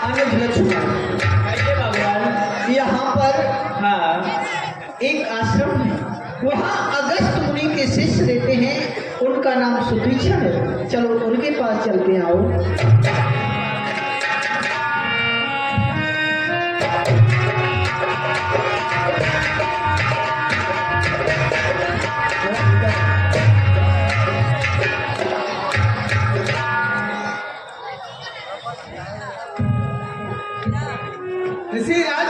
अनुज लक्ष्मण, भगवान यहाँ पर हाँ एक आश्रम है, वहाँ अगस्त मुनि के शिष्य रहते हैं, उनका नाम सुतीक्षण है। चलो उनके पास चलते हैं, आओ। ऋषि राज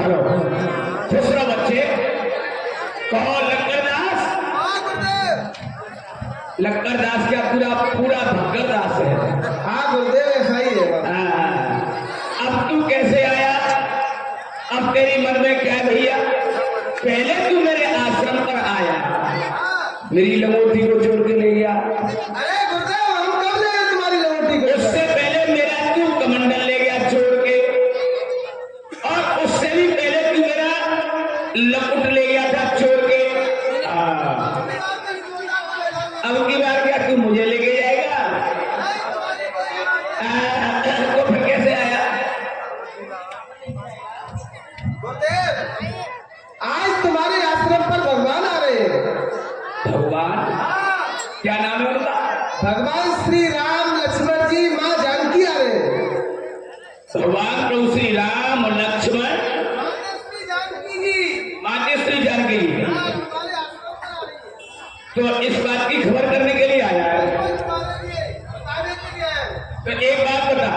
हेलो खुश रहो बच्चे। कहो लक्करदास। लक्करदास क्या पूरा पूरा भक्करदास है। हाँ गुरुदेव ऐसा ही है। अब तू कैसे आया? अब तेरी मन में क्या भैया? पहले तू मेरे आश्रम पर आया, मेरी लंगोटी को जोड़ के ले गया। अरे गुरुदेव हम कब ले गए तुम्हारी लंगोटी को? उससे पहले मेरा तू कमंडल ले गया छोड़ के, और उससे भी पहले तू मेरा लकुट ले गया था छोड़ के। अब की बार क्या तू मुझे लेके जाएगा? तो फिर कैसे आया? गुरुदेव आज तुम्हारे आश्रम पर भगवान आ रहे हैं। भगवान? क्या नाम है उनका? भगवान श्री राम लक्ष्मण जी माँ जानकी आ रहे हैं। भगवान प्रभु श्री राम और लक्ष्मण माते श्री जानकी जी, तो इस बात की खबर करने के लिए आया है। तो एक बात बता,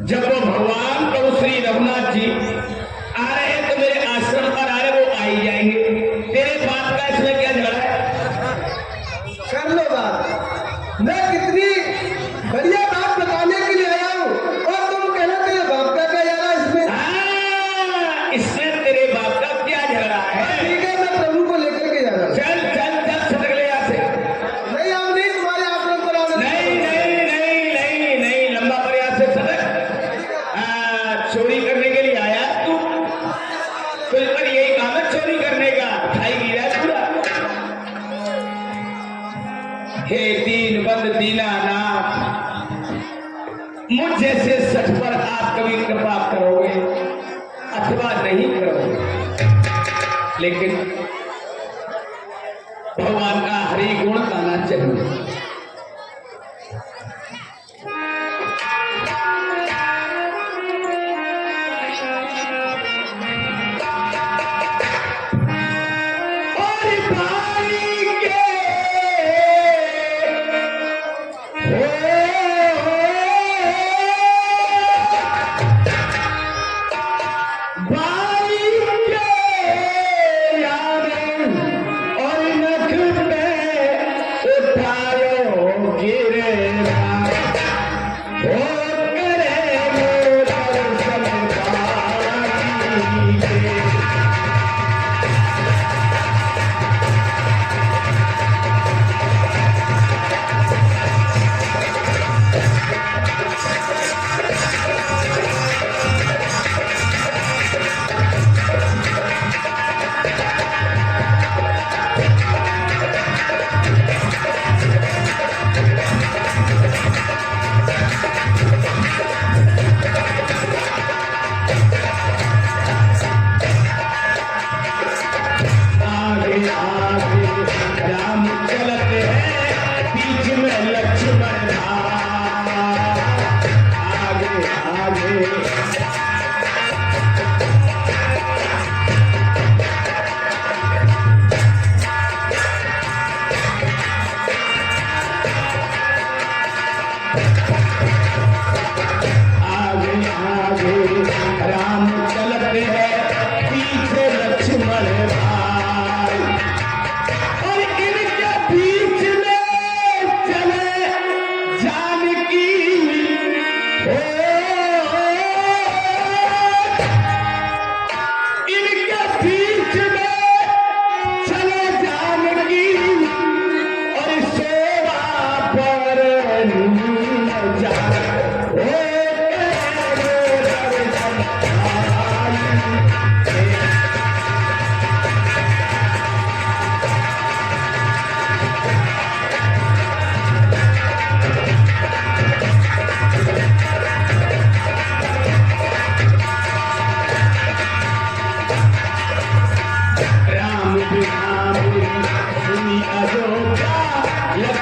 जब वो भगवान प्रभु श्री रघुनाथ जी आ रहे हैं तो मेरे आश्रम पर आ रहे, वो आ ही जाएंगे। तेरे बात का इसमें क्या झगड़ा है? कर लो बात। मैं कितनी बढ़िया बात बताने के लिए आया हूँ और तुम कहना तेरे बाप का क्या जा रहा है इसमें? इसमें तेरे बाप का क्या झगड़ा है? ठीक है मैं प्रभु को लेकर के जा रहा हूँ। चल चल चल सटक ले यहाँ से। नहीं हम नहीं तुम्हारे आश्रम पर आने। नहीं नहीं नहीं नहीं नहीं, लंबा प्रयास से सटक। चोरी करने के लिए आया तू? तुझ पर यही काम है चोरी करने का, खाई गिरा पूरा। हे दीन बंद दीनानाथ, मुझ जैसे सच पर आप कभी कृपा करोगे अथवा नहीं करोगे, लेकिन भगवान का हरि गुण गाना चाहिए। और नख पे उठाया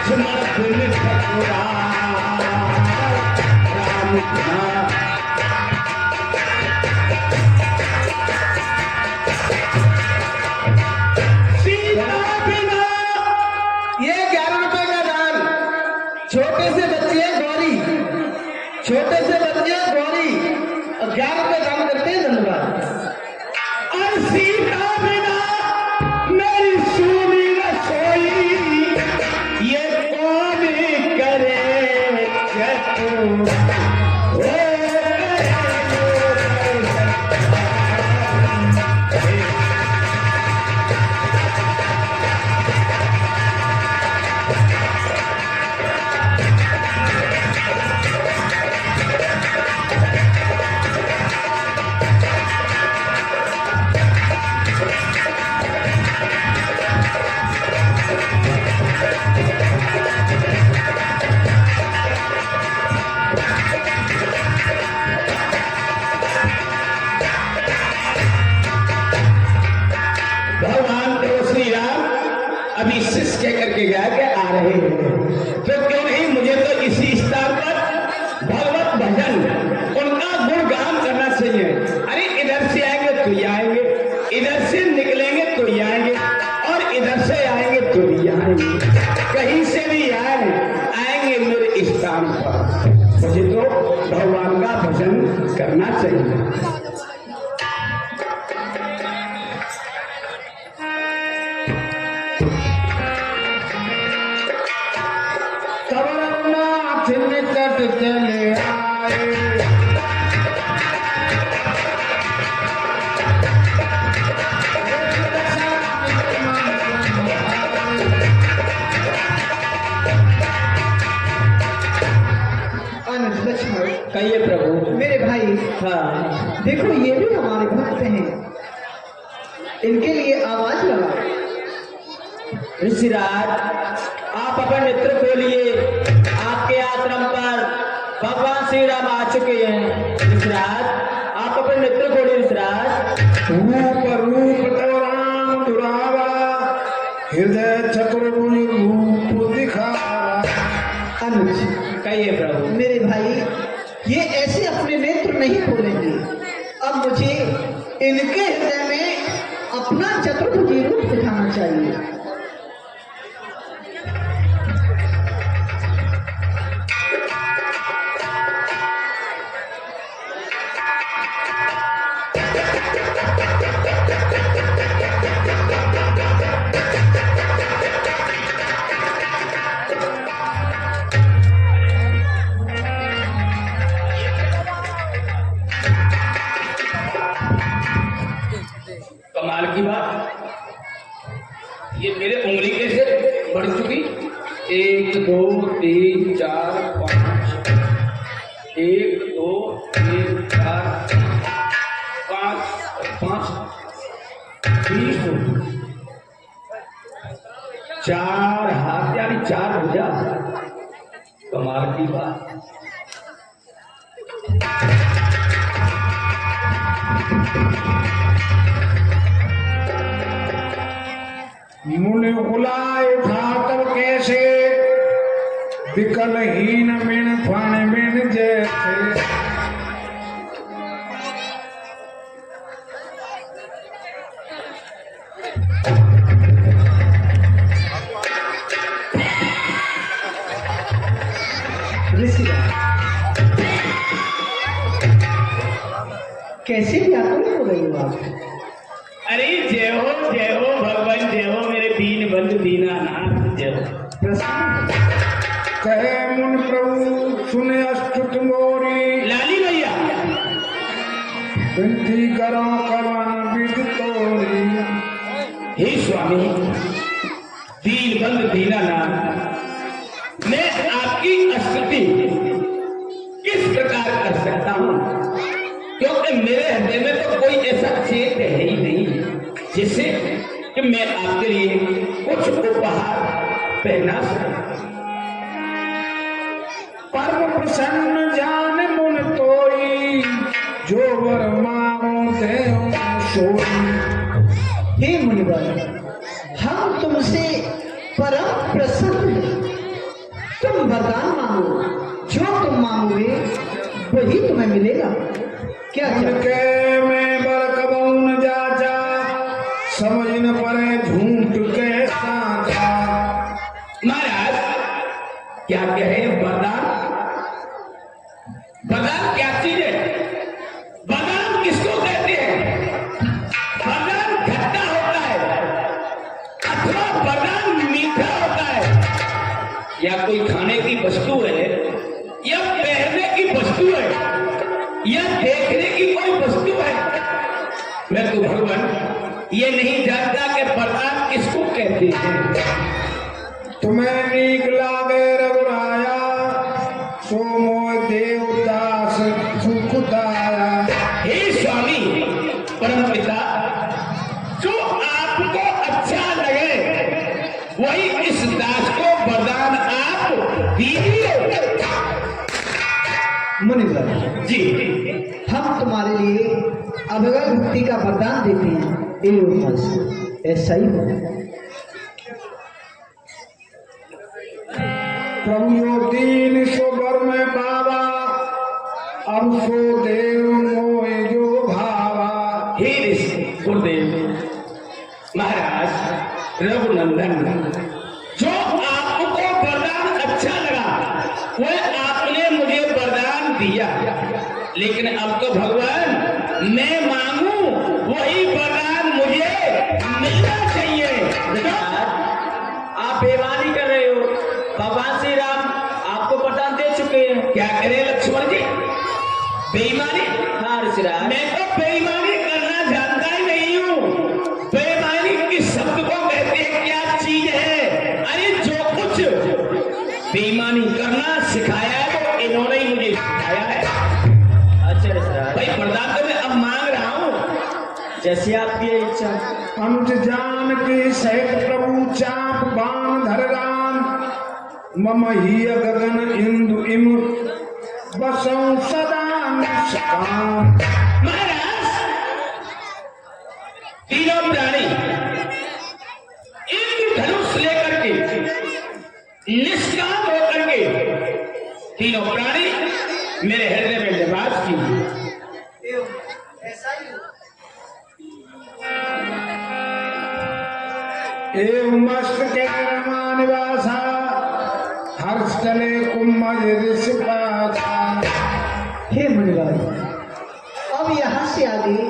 लक्ष्मण बिन ठकुरा राम बिना सीता बिना। ये 11 रुपए का दान छोटे से बच्चे हैं गौरी, छोटे से बच्चे हैं गौरी और 11 रुपए दान करते हैं। धन्यवाद। और सीता बिना मेरी सूनी न सोई, ये कौन करे अभी शिष्य कह करके गया कि आ रहे हैं, तो क्यों नहीं मुझे तो इसी स्थान पर भगवत भजन उनका गुणगान करना चाहिए। अरे इधर से आएंगे तो ये आएंगे, इधर से निकलेंगे तो ये आएंगे, और इधर से आएंगे तो ये आएंगे, कहीं से भी आएंगे मेरे स्थान पर। मुझे तो भगवान का भजन करना चाहिए। कमरनाथ निकट चले आए, आनंद लक्ष्मण। कहिए प्रभु। मेरे भाई, हाँ देखो ये भी हमारे भक्त हैं, इनके लिए आवाज लगा। ऋषिराज आप अपने नेत्र खोलिए, आपके आश्रम पर भगवान श्री राम आ चुके हैं। ऋषिराज आप अपने नेत्र खोलिए। ऋषिराज रूप तो राम दुरावा, हृदय चतुर्भुज रूप दिखा। अनुज, कहिए प्रभु। मेरे भाई, ये ऐसे अपने नेत्र नहीं खोलेंगे। अब मुझे इनके हृदय में अपना चतुर्भुजी रूप दिखाना चाहिए। कमाल की बात, ये मेरे उंगली कैसे बढ़ चुकी? 1 2 3 4 5, 1 2 3 4 5 5 20 4 हाथ यानी 4 भुजा। कमाल की बात। मुनि बुलाए ठाकर कैसे, विकलहीन मिन फण मिन जैसे। कैसे व्याकुल हो रही हो आप? अरे जय हो भगवान, जय हो मेरे दीन बंधु दीनानाथ, जय हो। प्रसन्न कहे मुन प्रभु सुने अस्तुत मोरी, लाली भैया विनती करो कवन विद तोरी। हे स्वामी दीन बंधु दीनानाथ, मैं आपकी स्तुति किस प्रकार कर सकता हूँ, क्योंकि मेरे हृदय में तो कोई ऐसा चेत है ही नहीं जिससे कि मैं आपके लिए कुछ उपहार पहना सकूं। परम प्रसन्न जान मुन तोई, जो वर मांगो देओ सोई। हे मुनिवर, हम तुमसे परम प्रसन्न हैं। मांगो, जो तुम मांगोगे वही तुम्हें मिलेगा। क्या चाहते हो? के मैं बरकबऊ न जाचा, समझ न पड़े झूठ के साचा। महाराज क्या कहे वरदान? वरदान क्या चीज है? वरदान किसको कहते हैं? वरदान खट्टा होता है अथवा वरदान मीठा होता है, या कोई खाने की वस्तु है, या पहनने की वस्तु है, या देखने की कोई वस्तु है। मैं तो भगवान ये नहीं जानता कि वरदान किसको कहते हैं। तुम्हें नीक लागे रघुराया, सो मोय देवदास सुखदाया। हे स्वामी परम पिता, जो आपको अच्छा लगे वही इस दास को वरदान आप दीजिए। मुनिवर जी हम तुम्हारे लिए अभगल भक्ति का वरदान देते हैं, ये लो बस, ऐसा ही हो। प्रभु यो दीन सो बर में पावा, अब सो देव मोय जो भावा। हे ऋषि गुरुदेव महाराज रघुनंदन, जो आपको वरदान अच्छा लगा वह आपने मुझे वरदान दिया, लेकिन अब तो भगवान मैं मांगू वही वरदान मुझे मिलना चाहिए। आप बेईमानी कर रहे हो। भगवान श्री राम आपको वरदान दे चुके हैं। क्या करें लक्ष्मण जी? बेईमानी? हाँ ऋषिराज, मैं तो बेईमानी करना जानता ही नहीं हूँ। बेईमानी किस शब्द को कहते हैं, क्या चीज है? अरे जो कुछ बेईमानी करना सिखाया है वो इन्होंने ही मुझे सिखाया है। अच्छा ऋषिराज, भाई वरदान तो मैं अब मांग रहा हूँ। जैसी आपकी इच्छा। अनुज जान के सहित प्रभु चाप बाण धर राम, मम ही गगन इंदु इम बसौ सदा निष्काम। महाराज तीनों प्राणी इंद्र धनुष लेकर के निष्काम होकर के तीनों प्राणी मेरे हृदय में निवास कीजिए। एव मस्त के निवासा, हर्ष तले कुम्भ ऋषि पासा। हे मुनिवर, अब यहाँ से आगे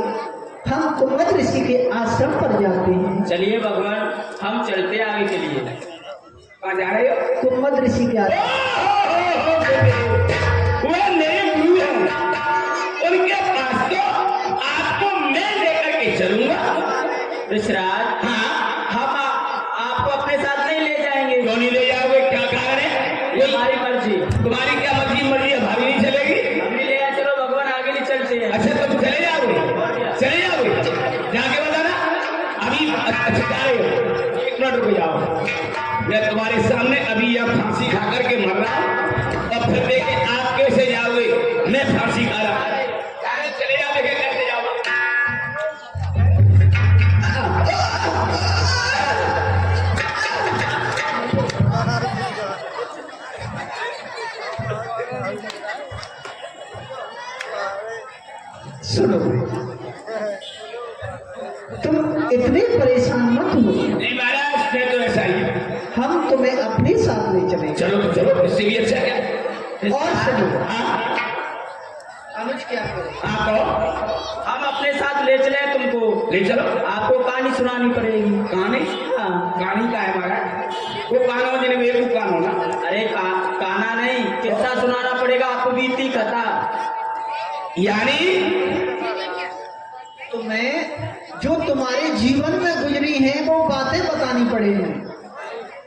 हम कुमुद ऋषि के आश्रम पर जाते हैं। चलिए भगवान, हम चलते आगे के लिए। कहाँ जा रहे हो? कुमुद ऋषि के आश्रम। वो मेरे गुरु हैं, उनके पास तो आपको मैं लेकर के चलूंगा। ऋषिराज, हाँ, हम आपको अपने साथ नहीं ले जाएंगे। क्यों नहीं ले जाओगे? क्या कारण है? ये हमारी मर्जी। तुम्हारी क्या मर्जी? मर्जी है, भाभी नहीं चलेगी। हम भी ले आए, चलो भगवान आगे नहीं चलते हैं। अच्छा तुम चले जाओगे? चले जाओगे? जाके बताना। अभी अच्छा जा रहे हो? एक मिनट रुक जाओ, मैं तुम्हारे सामने अभी यह फांसी खा करके मर रहा हूँ, और फिर देखे आप कैसे जाओगे। मैं फांसी खा रहा हूँ। चले जाओ, देखे कैसे जाओ। सुनो, तुम इतने परेशान मत हो, नहीं महाराज, मैं तो ऐसा ही हूँ। हम तुम्हें अपने साथ ले चलेंगे। चलो तो चलो, इससे भी अच्छा क्या। और सुनो, हाँ, अनुज क्या करे? आप कहो। हम अपने साथ ले चले तुमको। ले चलो। आपको कहानी सुनानी पड़ेगी। कहानी? हाँ। कहानी का है महाराज? वो कानो जिन्हें मेरे को कानो ना। अरे काना नहीं, किस्सा सुनाना पड़ेगा आपको, बीती कथा। यानी तुम्हें जो तुम्हारे जीवन में गुजरी है वो बातें बतानी पड़ेगी।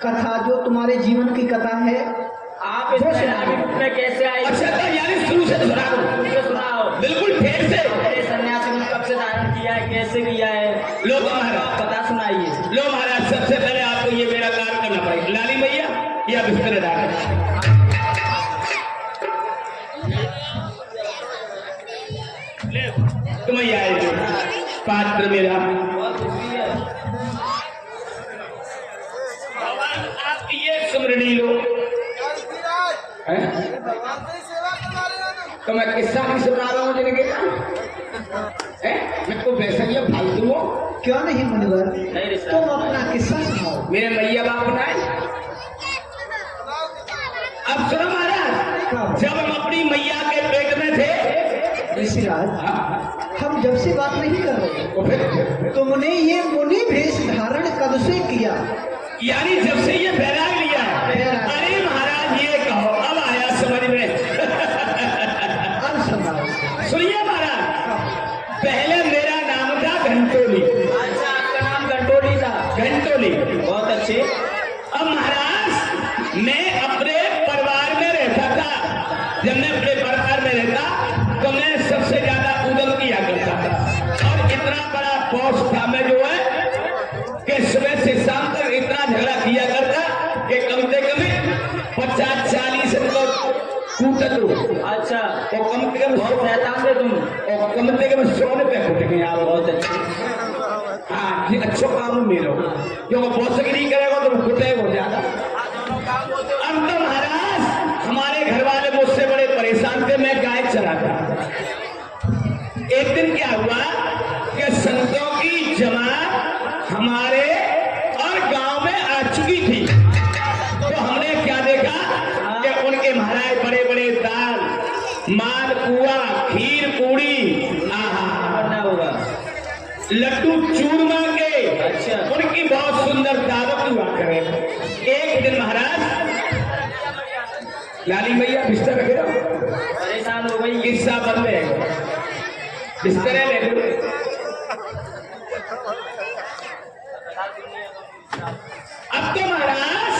कथा जो तुम्हारे जीवन की कथा है आप इस सैलानी रूप में कैसे आए? अच्छा तो यानी शुरू से सुना दो। मुझे सुनाओ। बिल्कुल फेर से। आपने सन्यासी रूप कब से धारण किया है, कैसे किया है? लो आप महाराज, पता सुनाइए। लो महाराज, सबसे पहले आपको ये मेरा कार्य करना पड़ेगा। लाली भैया या बिस्तर डाल। तुम ही आए जो पात्र मेरा। भगवान आप ये स्मृति लो। हैं? तो मैं किस्सा नहीं सुना रहा हूँ जिनके मैं को वैसा ही फालतू हो। क्यों नहीं मुनिवर, नहीं ऋषिराज। तुम अपना किस्सा सुनाओ। मेरे मैया बाप बनाए। अब सुनो महाराज, जब हम अपनी मैया के पेट में थे, ऋषिराज, हाँ, हम जब से बात नहीं कर रहे, तो फिर तुमने ये मुनि भेष धारण कब से किया? यानी जब से ये बैराग लिया है। अरे महाराज ये कहो, अब आया समझ में। अब सुनाओ। सुनिए महाराज, पहले मेरा नाम था घंटोली। अच्छा, आपका नाम गंडोली था। घंटोली। बहुत अच्छे। अब महाराज मैं अपने परिवार में रहता था। जब मैं अपने परिवार में रहता तो मैं सबसे ज्यादा उदल किया करता था, और इतना बड़ा पोस्ट था मैं जो है कि सुबह से शाम तक इतना झगड़ा किया करता कि कम से कम 50-40 को कूटत हो। अच्छा, और कम से कम बहुत शैतान थे तुम। और कम से कम 100 रुपये कूट गए आप। बहुत अच्छे। हाँ, ये अच्छा काम है मेरा, क्योंकि बॉसगिरी करेगा तो कुटे हो ज्यादा। अब तो महाराज हमारे घर वाले मुझसे बड़े परेशान थे, मैं गाय चराता। एक दिन क्या हुआ कि संतों की जमात हमारे और गांव में आ चुकी थी। तो हमने क्या देखा कि उनके महाराज बड़े बड़े दाल, मालपुआ, खीर पूड़ी, आहा, करना होगा। लड्डू चूरमा के, अच्छा। उनकी बहुत सुंदर दावत हुआ करे। एक दिन महाराज लाली मैया बिस्तर रखे रहो, परेशान हो गई। किस्सा बंद है, बिस्तर ले लो। अब तो महाराज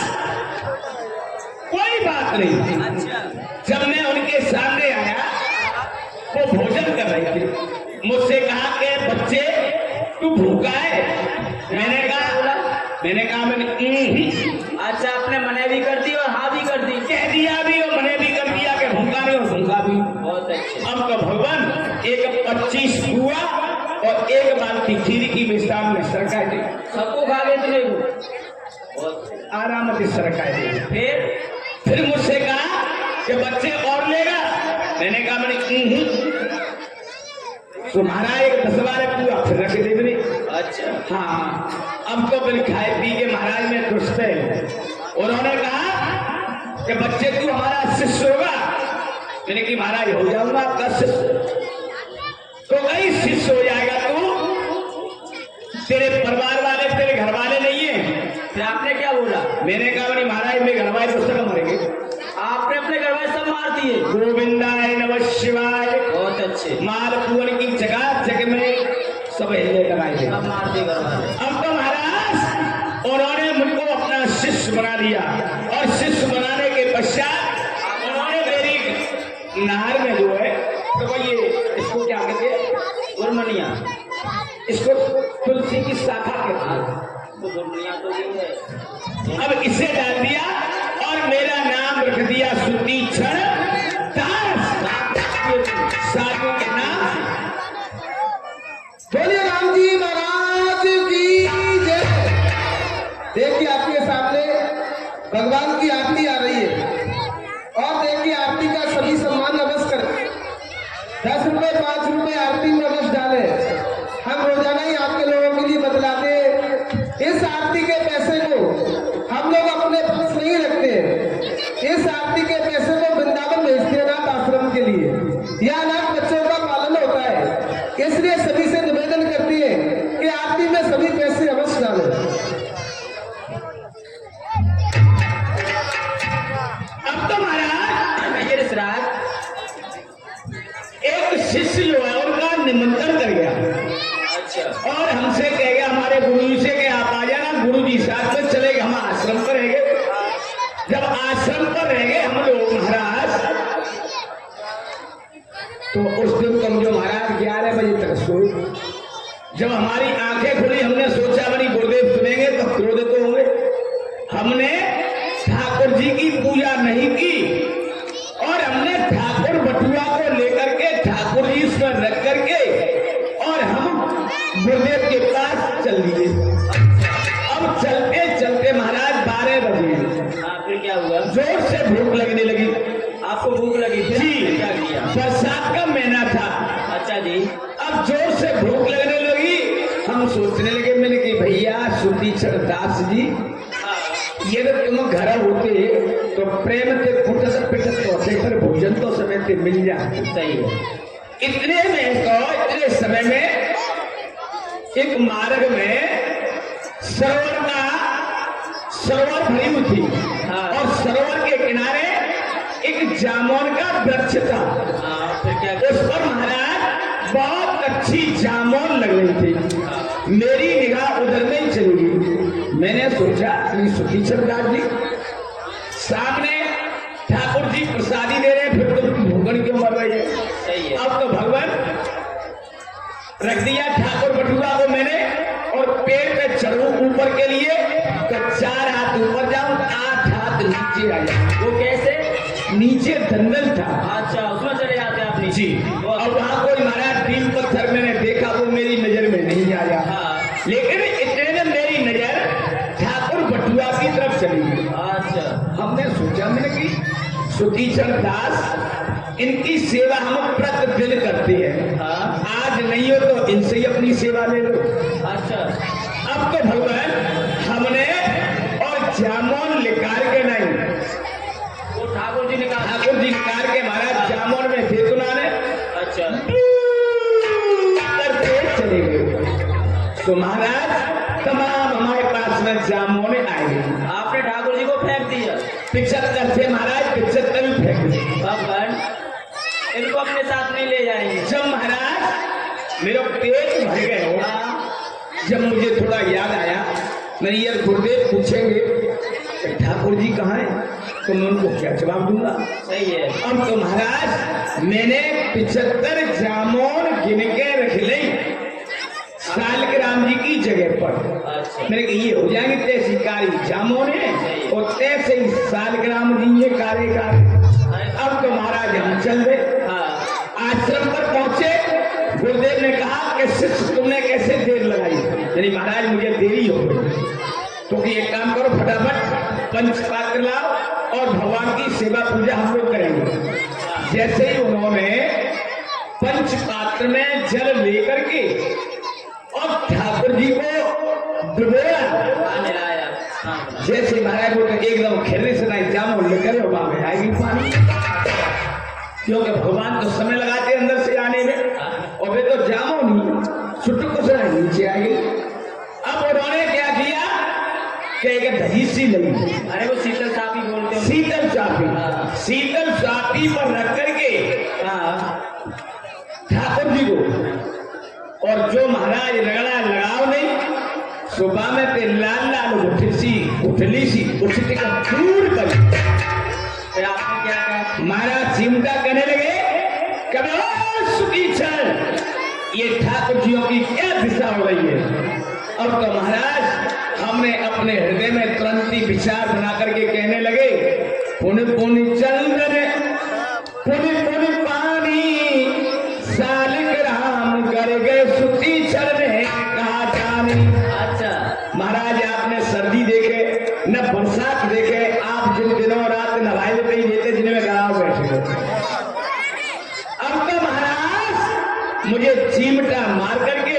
कोई बात नहीं। अच्छा, जब मैं उनके सामने आया वो भोजन कर रही थी, मुझसे कहा कि बच्चे तू भूखा है? मैंने कहा मैंने अच्छा, आपने मने भी कर दी और हाँ भी कर दी। कह दिया भी और मैंने भी कर दिया कि भूखा नहीं और भूखा भी। बहुत अच्छे। अब तो भगवान एक 25 हुआ और एक बाल्टी खीर की मिष्ठान में सरका दी, सबको खा गए तुम्हें वो। बहुत। आराम से सरका दी। फिर मुझसे कहा कि बच्चे और लेगा? मैंने कहा तुम्हारा एक 10 बार पूरा फिर रखे दे मेरी। अच्छा, हाँ, अब तो फिर खाए पी के महाराज में दुष्ट है। उन्होंने कहा कि बच्चे तू हमारा शिष्य होगा। मैंने कि महाराज हो जाऊंगा आपका शिष्य। तो कहीं शिष्य हो जाएगा तू, तेरे परिवार वाले तेरे घर वाले नहीं है। फिर आपने क्या बोला? मैंने कहा बड़ी महाराज मेरे घर वाले तो सब मरेंगे। आपने अपने घर वाले सब मार दिए। गोविंदाय नमः शिवाय। बहुत अच्छे। मालपुअन की जगह जग में सब हिले लगाए थे। सब मार दिए घर वाले। अब तो महाराज उन्होंने मुझको अपना शिष्य बना लिया, और शिष्य बनाने के पश्चात उन्होंने मेरी नहर में जो है तो ये इसको क्या कहते हैं, गुरमनिया। इसको तुलसी की शाखा कहते हैं। तो गुरमनिया तो ये है। अब इसे डाल दिया और मेरा नाम रख दिया सुतीक्षण दास। साधु के नाम बोलिए राम जी महाराज की जय। देखिए आपके सामने भगवान की आरती आ रही है, और देखिए आरती का सभी सम्मान अवश्य करें। 10 रुपए 5 रुपए आरती में अवश्य डाले। हम रोजाना ही आपके लोगों के लिए बतलाते हैं। इस आरती के पैसे को हम लोग अपने पास नहीं रखते, इस आरती के पैसे को वृंदावन भेजते हैं अनाथ आश्रम के लिए। यह अनाथ बच्चों का पालन होता है, इसलिए सभी से निवेदन करती है कि आरती में सभी पैसे अवश्य डालें। अब तो महाराज ये ऋषिराज, एक शिष्य जो है उनका निमंत्रण कर गया, अच्छा, और हमसे कह गया हमारे गुरु जी से कि आप आ जाना। गुरु जी साथ में चले गए, हम आश्रम पर रहेंगे। जब आश्रम पर रहेंगे हम लोग महाराज, तो उस दिन कम जो महाराज 11 बजे तक सोए। जब हमारी आंखें खुली हमने सोचा बड़ी गुरुदेव सुनेंगे तो क्रोधित होंगे। हमने ठाकुर जी की पूजा नहीं की, और हमने ठाकुर बटुआ को लेकर के ठाकुर जी पर रख करके और हम गुरुदेव के पास चल लिए। अब चलते चलते महाराज 12 बजे हाँ, फिर क्या हुआ? जोर से भूख लगने लगी। जी ये तो तुम घर होते तो प्रेम से फुटत पिटत होते पर भोजन तो समय से मिल जाए। सही है। इतने में तो इतने समय में एक मार्ग में सरोवर भरी हुई थी और सरोवर के किनारे एक जामुन का वृक्ष था। फिर क्या? उस पर महाराज बहुत अच्छी जामुन लग रही थी। मेरी निगाह उधर में ही चली गई। मैंने सोचा श्री सुखीचंद दास जी सामने ठाकुर जी प्रसादी दे रहे हैं, फिर तुम भूखन क्यों मर रही है? सही है। अब तो भगवान रख दिया ठाकुर बटुआ को मैंने और पेड़ पे चढ़ू ऊपर के लिए तो 4 हाथ ऊपर जाऊं 8 हाथ नीचे आ जाऊं। वो कैसे? नीचे दंगल था। अच्छा, उसमें चले जाते आप नीचे। जी। और वहां कोई महाराज 3 पत्थर मैंने देखा, वो मेरी नजर में नहीं आया। लेकिन इतने में मेरी नजर ठाकुर बटुआ की तरफ चली गई। अच्छा, हमने सोचा मैंने कि सुखीचंद दास इनकी सेवा हम प्रतिदिन करते हैं। आज नहीं हो तो इनसे ही अपनी सेवा ले लो। अच्छा। अब तो भगवान हमने और जामुन निकाल के नहीं, वो ठाकुर जी ने कहा। ठाकुर जी निकाल के महाराज जामुन में थे तुनाने। अच्छा। करते चले गए तो महाराज तमाम हमारे पास में जामुन आए। आपने ठाकुर जी को फेंक दिया? 75 थे महाराज, 75 भी फेंक दिए। भगवान इनको अपने साथ नहीं ले जाएंगे। जब महाराज मेरा पेट भर गए हो, जब मुझे थोड़ा याद आया मैंने ये गुरुदेव पूछेंगे कि ठाकुर जी कहाँ हैं, तो मैं उनको क्या जवाब दूंगा? सही है। अब तो महाराज मैंने 75 जामुन गिन के रख ली सालग्राम जी की जगह पर। अच्छा। मैंने कहा ये हो जाएंगे तैसी कारी जामुन है और तैसे ही सालग्राम जी ये कारे कारे। अब तो महाराज हम चल गए। आश्रम पर पहुंचे, गुरुदेव ने कहा कि शिष्य तुमने कैसे देर लगाई? यानी महाराज मुझे देरी हो गई, तो कि एक काम करो फटाफट पंचपात्र लाओ और भगवान की सेवा पूजा हम लोग करेंगे। जैसे ही उन्होंने पंचपात्र में जल लेकर के और ठाकुर जी को डुबोया, जैसे महाराज को एकदम खेलने से नहीं जामुन लेकर वहां में आएगी पानी, क्योंकि भगवान तो समय लगाते अंदर से आने में और वे तो जामुन ही छुट्टू से नीचे आएगी। अब उन्होंने क्या किया कि एक दही सी लगी, अरे वो शीतल साफी बोलते हैं। शीतल साफी, शीतल साफी पर रख करके ठाकुर जी को, और जो महाराज रगड़ा लगाओ नहीं, सुबह में ते लाल लाल उठली सी उठती का दूर कर। फिर आपने क्या कहा? महाराज चिमटा कहने लगे कभी सुखीचंद ये ठाकुर जियों की क्या दिशा हो रही है? अब तो महाराज हमने अपने हृदय में तुरंत ही विचार बना करके कहने लगे पुण्य पुण्य चंदन पुण्य पुण्य पानी सालग्राम कर गए सुखीचंद ने कहा जानी। अच्छा। महाराज आपने सर्दी देखे न बरसात देखे, आप जिन दिनों रात नवाई लेते ही देते जिनमें गाँव बैठे हो। अब तो महाराज मुझे चिमटा मार करके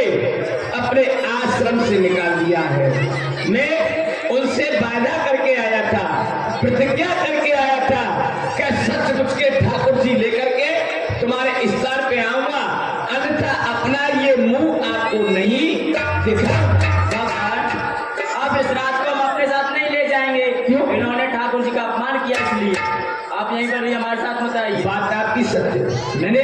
अपने आश्रम से निकाल दिया है। मैं उनसे वादा करके आया था, प्रतिज्ञा करके आया था कि सचमुच के ठाकुर जी लेकर के तुम्हारे स्थान पे आऊंगा, अन्यथा अपना ये मुंह आपको नहीं दिखा। अब इस रात को हम अपने साथ नहीं ले जाएंगे। क्यों? इन्होंने ठाकुर जी का अपमान किया, इसलिए आप यहीं पर ही हमारे साथ मत आइए। बात आपकी सत्य, मैंने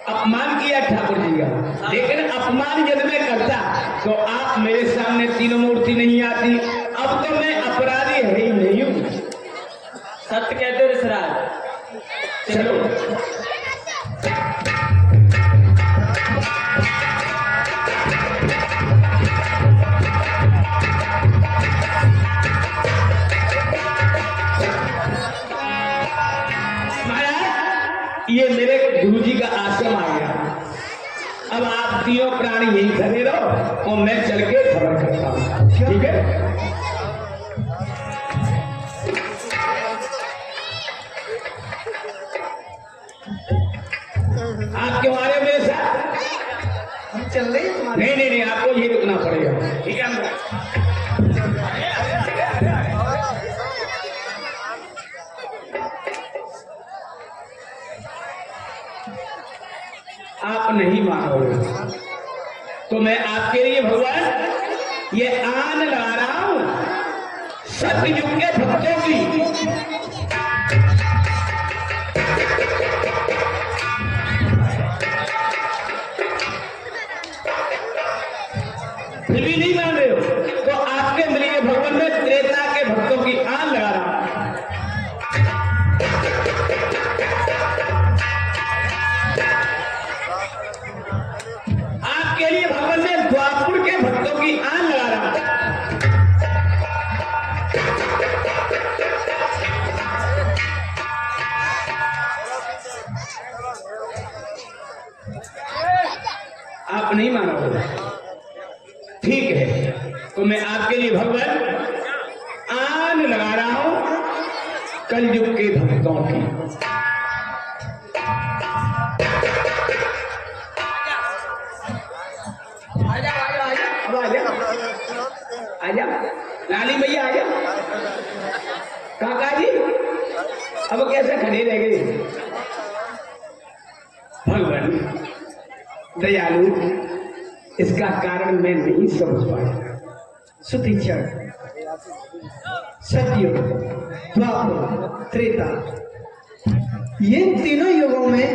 अपमान किया ठाकुर जी का, लेकिन अपमान यदि मैं करता तो आप मेरे सामने तीनों मूर्ति नहीं आती। अब तो मैं अपराधी है ही नहीं हूं। सत्य कहते हो ऋषराज। चलो ये मेरे गुरु जी का आश्रम आ गया। अब आप तीनों प्राणी यही खड़े रहो और मैं चल के खबर करता हूँ, ठीक है? आप क्यों आ रहे हो मेरे साथ? हम चल रहे हैं तुम्हारे। नहीं नहीं नहीं, आपको ये रुकना पड़ेगा, ठीक है? तो मैं आपके लिए भगवान ये आन लगा रहा हूं सतयुग के भक्तों की। फिर भी नहीं मान रहे हो तो आपके लिए भगवान में त्रेता के भक्तों की आन लगा रहा हूं। आपके लिए भगवान में द्वापुर के भक्तों की आन लगा रहा हूं। आप नहीं मानोगे, ठीक है, तो मैं आपके लिए भगवान आन लगा रहा हूं कलयुग के भक्तों की। अब आ जा लाली भैया, आ जा काका जी, अब कैसे खड़े रह गए? भगवान दयालु, इसका कारण मैं नहीं समझ पाया। सुतीक्षण, सतयुग, द्वापर, त्रेता, ये तीनों युगों में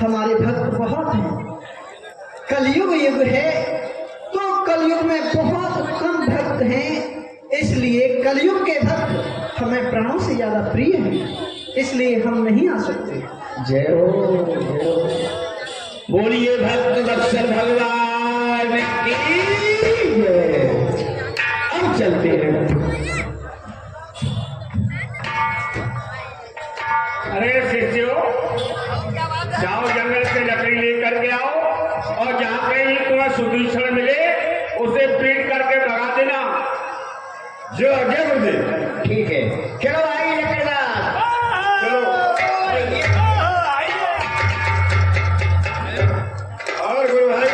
हमारे भक्त बहुत हैं। कलयुग युग है तो कलयुग में बहुत कम भक्त हैं, इसलिए कलयुग के भक्त हमें प्राणों से ज्यादा प्रिय हैं, इसलिए हम नहीं आ सकते। जय हो, जय हो। बोलिए भक्त वत्सल भगवान की जय। अब चलते हैं। अरे शिष्यों, जाओ जंगल से लकड़ी लेकर के आओ और जहाँ कहीं तुम्हें सुदूषण मिले उसे पीट करके भगा देना। जो जय गुरुदेव। ठीक है, चलो आइए लकड़ीदार, चलो। और गुरु भाई,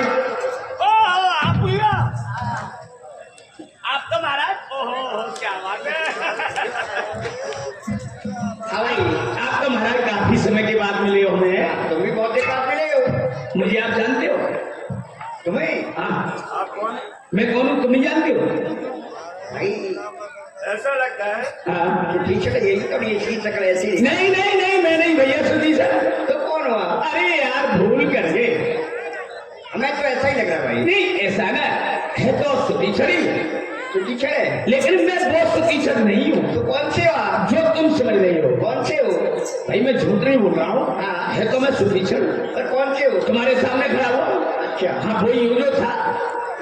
आप तो महाराज, ओहो क्या बात है। हाँ भाई, आप तो महाराज काफी समय के बाद मिले हो। हमें तुम भी बहुत देर बाद मिले हो। मुझे आप जानते हो? तुम्हें? हाँ। आप कौन? मैं कौन हूँ, तुम्हें जानते हो? नहीं, ऐसा लगता है हाँ, पीछे यही तो ये शक्ल ऐसी। नहीं नहीं नहीं, मैं नहीं भैया, सुधी सर। तो कौन हुआ? अरे यार, भूल कर गए। हमें तो ऐसा ही लग रहा है भाई। नहीं, ऐसा ना है तो सुतीक्षण ही, सुतीक्षण है, लेकिन मैं वो सुतीक्षण नहीं हूँ। तो कौन से हो आप? जो तुम समझ रही हो। कौन से हो? भाई मैं झूठ नहीं बोल रहा हूँ। हाँ। है तो मैं सुतीक्षण, और कौन से हो? तुम्हारे सामने खड़ा हुआ। अच्छा। हाँ, वही हूँ जो था।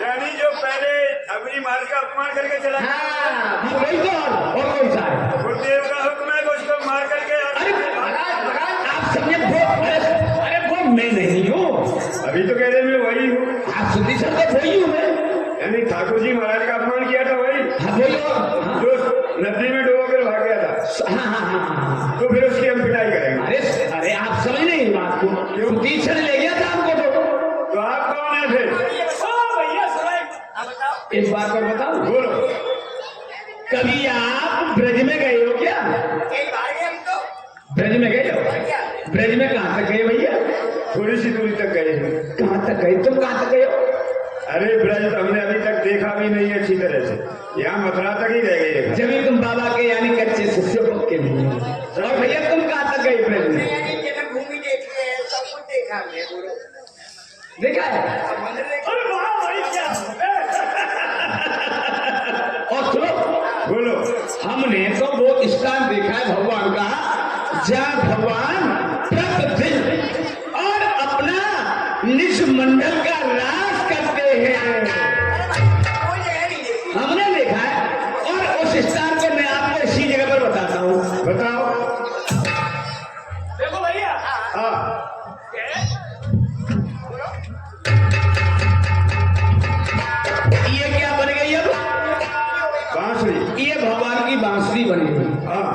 यानी जो पहले अग्नि मार का अपमान करके चला। हाँ, वही तो, और कोई सा है। गुरुदेव का हुक्म है कि उसको मार करके। अरे आप समझे वो, अरे वो मैं नहीं हूँ। अभी तो कह रहे मैं वही हूँ। आप सुतीक्षण तो वही हूँ मैं। यानी ठाकुर जी महाराज का अपमान किया था वही, हाँ वही, और हाँ जो नदी में डूबा कर भाग गया था। हाँ हाँ हाँ हाँ। तो फिर उसकी हम पिटाई करेंगे। अरे अरे आप समझ नहीं इस बात को। क्यों? सुतीक्षण ले गया था हमको तो आप कौन है फिर? एक बात और बताओ, बोलो। कभी आप ब्रज में गए हो क्या? ब्रज में गए हो? ब्रज में कहाँ तक गए भैया? थोड़ी सी दूरी तक गए हैं। कहाँ तक गए? तुम कहाँ तक गए हो? अरे ब्रज हमने अभी तक देखा भी नहीं है अच्छी तरह से, यहाँ मथुरा तक ही रह गए। जब भी तुम बाबा के यानी कच्चे शिष्य के नहीं हो। और भैया तुम कहाँ तक गए ब्रज में? जन्मभूमि देखी है, सब कुछ देखा हमने गुरु। देखा है? और सुनो, बोलो। हमने तो वो स्थान देखा है भगवान का, जहाँ भगवान प्रतिदिन और अपना निज मंडल का राज करते हैं। कोई जगह नहीं देखी। हमने देखा है, और उस स्थान को मैं आपको इसी जगह पर बताता हूँ। बताओ। देखो भैया, हाँ, ये क्या बन गई अब? बांसुरी। ये भगवान की बांसुरी बन गई। हाँ,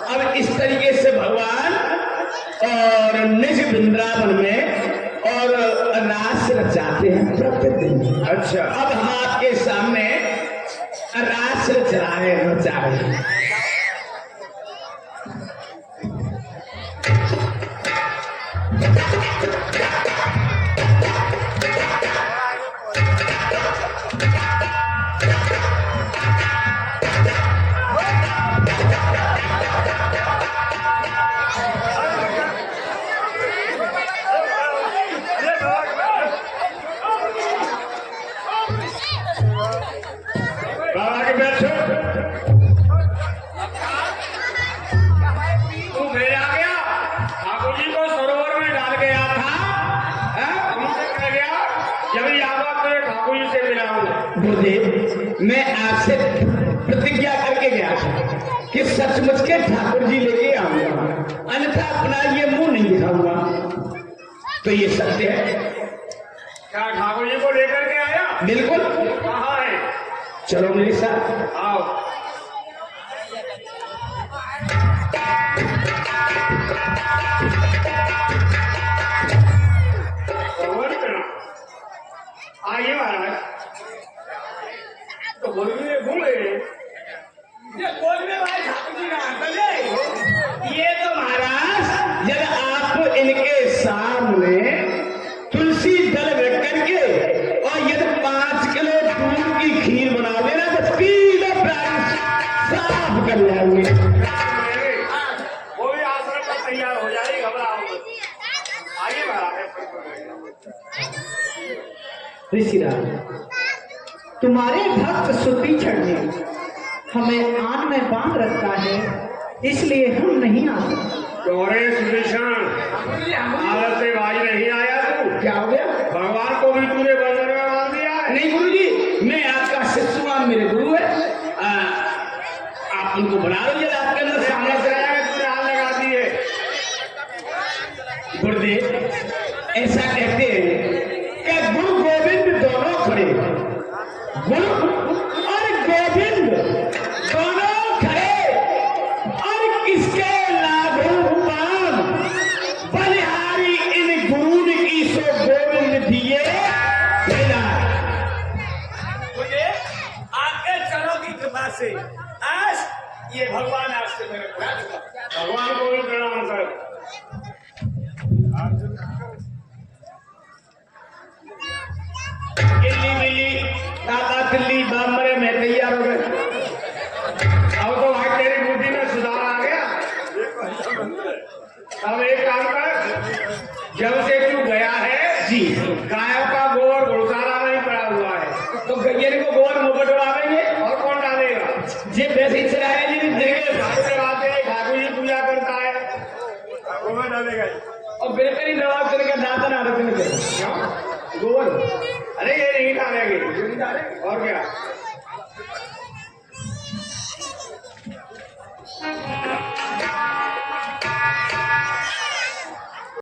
अब इस तरीके से भगवान और निज वृंदावन में और रास रचाते हैं प्रतिदिन। अच्छा। अब हम आपके सामने रास रचा रहे हैं। मैं आपसे प्रतिज्ञा करके गया था कि सचमुच के ठाकुर जी लेके आऊंगा, अन्यथा अपना ये मुंह नहीं दिखाऊंगा। तो ये सत्य है। क्या ठाकुर जी को लेकर के आया? बिल्कुल। कहाँ है? चलो मेरे साथ। आओ। आइए महाराज। तो बोलिए बोले ये तो महाराज जब आप इनके सामने तुलसी दल रख करके और यदि 5 किलो दूध की खीर बना देना तो पीला प्राण साफ कर जाएंगे। वो भी आश्रम पर तैयार हो जाए, घबराओ मत। आइए महाराज। ऋषिराज, तुम्हारे भक्त सुतीक्षण ने हमें आन में बांध रखा है, इसलिए हम नहीं आते। गौरे सुदर्शन, आदत से बाज नहीं आया तू? क्या हो गया? भगवान को भी तूने बंधन में बांध दिया है? नहीं गुरु जी, मैं आपका शिष्यवान, मेरे गुरु है। आप उनको बना लो जरा आपके अंदर सामने से आया है, तूने हाथ लगा दिए। गुरुदेव ऐसा कहते हैं कि गुरु गोविंद दोनों खड़े, गुरु और गोविंद दोनों खड़े, और किसके लागू पान बलिहारी इन गुरु की सो गोविंद दिए बिना। मुझे आगे चलो की कृपा से आज ये भगवान आपसे मेरे को भगवान को भी प्रणाम कर। गिल्ली मिली दादा दिल्ली बामरे में तैयार हो गए। अब तो भाई तेरी बुद्धि में सुधार आ गया। अब एक काम कर, जब से तू गया है जी गायों का गोबर घुड़साला नहीं पड़ा हुआ है, तो गैयर को गोबर मुकुट उड़ावेंगे और कौन डालेगा? जे वैसे ही चलाया जी देंगे ठाकुर जी पूजा करता है, गोबर डालेगा। और बेहतरी नवाब करके दातन आरतन कर क्यों? गोबर। अरे ये नहीं डालेंगे, और क्या?